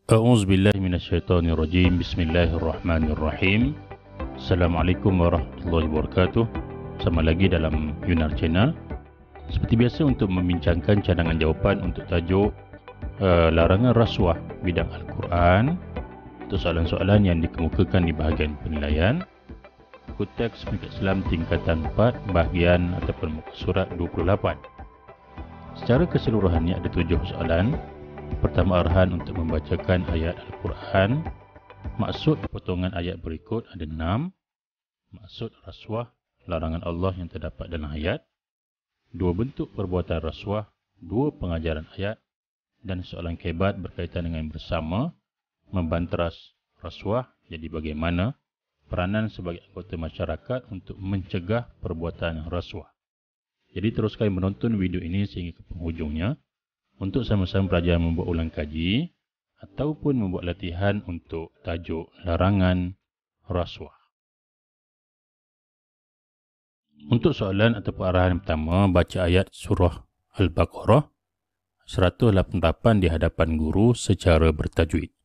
A'udzu billahi minasyaitonir rajim. Bismillahirrahmanirrahim. Assalamualaikum warahmatullahi wabarakatuh. Sama lagi dalam Yunar Channel. Seperti biasa untuk membincangkan cadangan jawapan untuk tajuk larangan rasuah bidang Al-Quran untuk soalan-soalan yang dikemukakan di bahagian penilaian. Buku teks Peringkat Islam tingkatan 4 bahagian ataupun muka surat 28. Secara keseluruhannya ada 7 soalan. Pertama, arahan untuk membacakan ayat Al-Quran. Maksud potongan ayat berikut ada 6. Maksud rasuah, larangan Allah yang terdapat dalam ayat. 2 bentuk perbuatan rasuah, 2 pengajaran ayat. Dan soalan kebat berkaitan dengan bersama, membanteras rasuah. Jadi bagaimana peranan sebagai anggota masyarakat untuk mencegah perbuatan rasuah. Jadi teruskan menonton video ini sehingga ke penghujungnya untuk sama-sama belajar membuat ulang kaji ataupun membuat latihan untuk tajuk larangan rasuah. Untuk soalan ataupun arahan pertama, baca ayat surah Al-Baqarah 188 di hadapan guru secara bertajwid.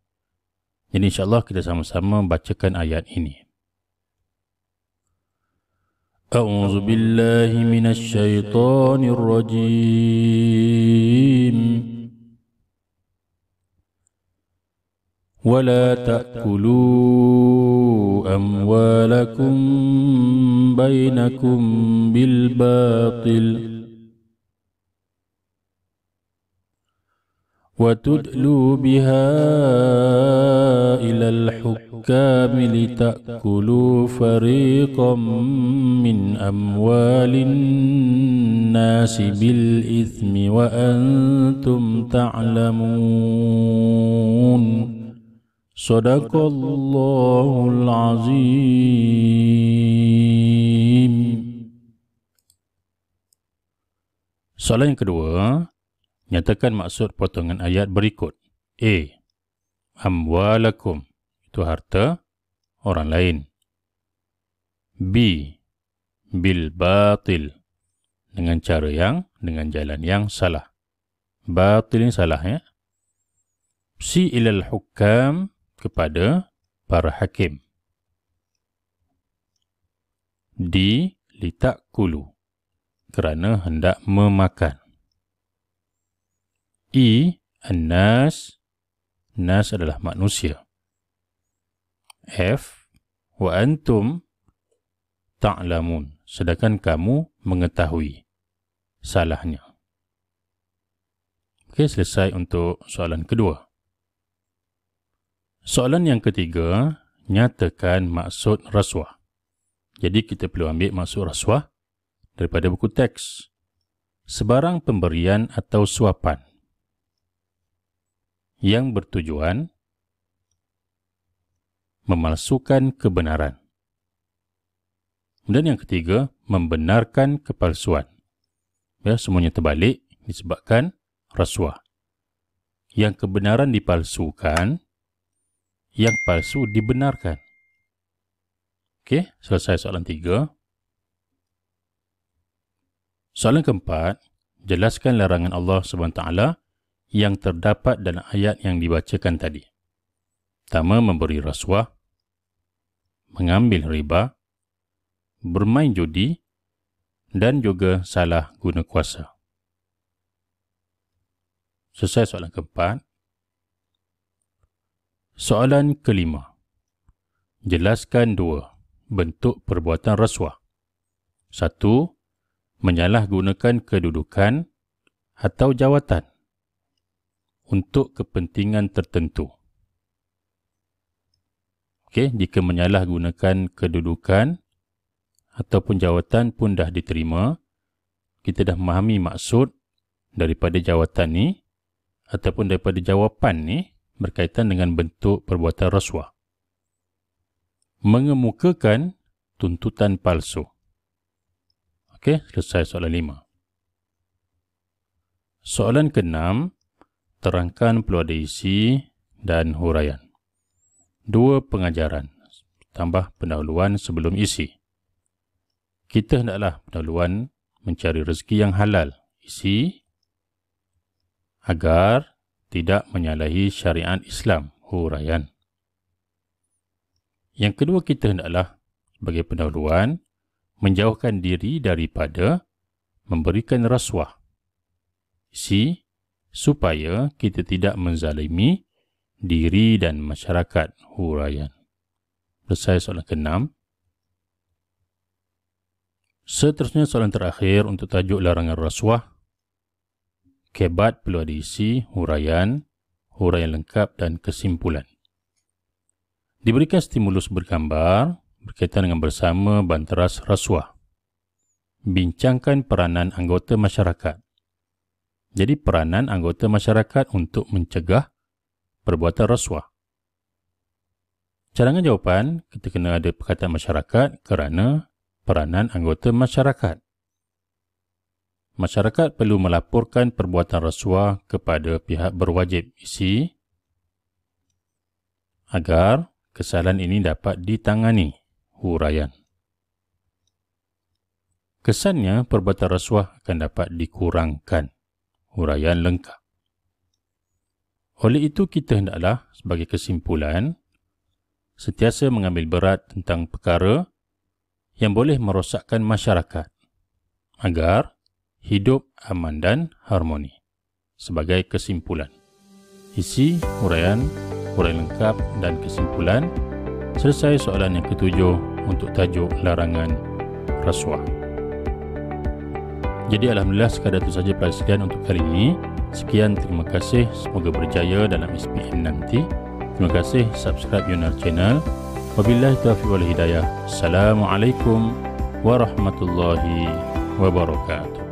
Jadi insyaAllah kita sama-sama bacakan ayat ini. A'udzu billahi minasyaitonir rajim. Wala ta'kulu amwalakum bainakum bil batil وَتُدْلُوا بِهَا إِلَى الْحُكَّامِ لِتَأْكُلُوا فَرِيقًا مِّنْ أَمْوَالِ النَّاسِ بِالْإِثْمِ وَأَنْتُمْ تَعْلَمُونَ صدق الله العظيم. Soalan yang kedua, nyatakan maksud potongan ayat berikut. A. Amwalakum, itu harta orang lain. B. Bil batil, dengan jalan yang salah. Batil ini salah ya. C. Ilal hukam, kepada para hakim. D. Litakulu, kerana hendak memakan. E. An-nas, nas adalah manusia. F. Wa antum ta'lamun, sedangkan kamu mengetahui salahnya. Okey, selesai untuk soalan kedua. Soalan yang ketiga, nyatakan maksud rasuah. Jadi kita perlu ambil maksud rasuah daripada buku teks. Sebarang pemberian atau suapan yang bertujuan memalsukan kebenaran. Dan yang ketiga, membenarkan kepalsuan. Ya, semuanya terbalik disebabkan rasuah. Yang kebenaran dipalsukan, yang palsu dibenarkan. Okey, selesai soalan 3. Soalan keempat, jelaskan larangan Allah SWT yang terdapat dalam ayat yang dibacakan tadi. Pertama, memberi rasuah, mengambil riba, bermain judi, dan juga salah guna kuasa. Selesai soalan keempat. Soalan kelima, jelaskan 2 bentuk perbuatan rasuah. 1. Menyalahgunakan kedudukan atau jawatan untuk kepentingan tertentu. Okey, jika menyalahgunakan kedudukan ataupun jawatan pun dah diterima, kita dah memahami maksud daripada jawatan ni ataupun daripada jawapan ni berkaitan dengan bentuk perbuatan rasuah. Mengemukakan tuntutan palsu. Okey, selesai soalan 5. Soalan ke-6, terangkan peluang isi dan huraian. 2 pengajaran, tambah pendahuluan sebelum isi. Kita hendaklah pendahuluan mencari rezeki yang halal, isi, agar tidak menyalahi syariat Islam. huraian. Yang kedua, kita hendaklah sebagai pendahuluan menjauhkan diri daripada memberikan rasuah. Supaya kita tidak menzalimi diri dan masyarakat huraian. Selesai soalan ke-6. Seterusnya soalan terakhir untuk tajuk larangan rasuah. Kebat perlu ada isi, huraian lengkap dan kesimpulan. Diberikan stimulus bergambar berkaitan dengan bersama banteras rasuah. Bincangkan peranan anggota masyarakat. Jadi peranan anggota masyarakat untuk mencegah perbuatan rasuah. Cadangan jawapan, kita kena ada perkataan masyarakat kerana peranan anggota masyarakat. Masyarakat perlu melaporkan perbuatan rasuah kepada pihak berwajib isi agar kesalahan ini dapat ditangani huraian. Kesannya perbuatan rasuah akan dapat dikurangkan huraian lengkap. Oleh itu kita hendaklah sebagai kesimpulan sentiasa mengambil berat tentang perkara yang boleh merosakkan masyarakat agar hidup aman dan harmoni. Sebagai kesimpulan, isi huraian lengkap dan kesimpulan. Selesai soalan yang ke-7 untuk tajuk larangan rasuah. Jadi alhamdulillah sekadar itu saja pelajaran untuk kali ini. Sekian, terima kasih. Semoga berjaya dalam SPM nanti. Terima kasih. Subscribe Yunar Channel. Wabillahi taufiq wal hidayah. Assalamualaikum warahmatullahi wabarakatuh.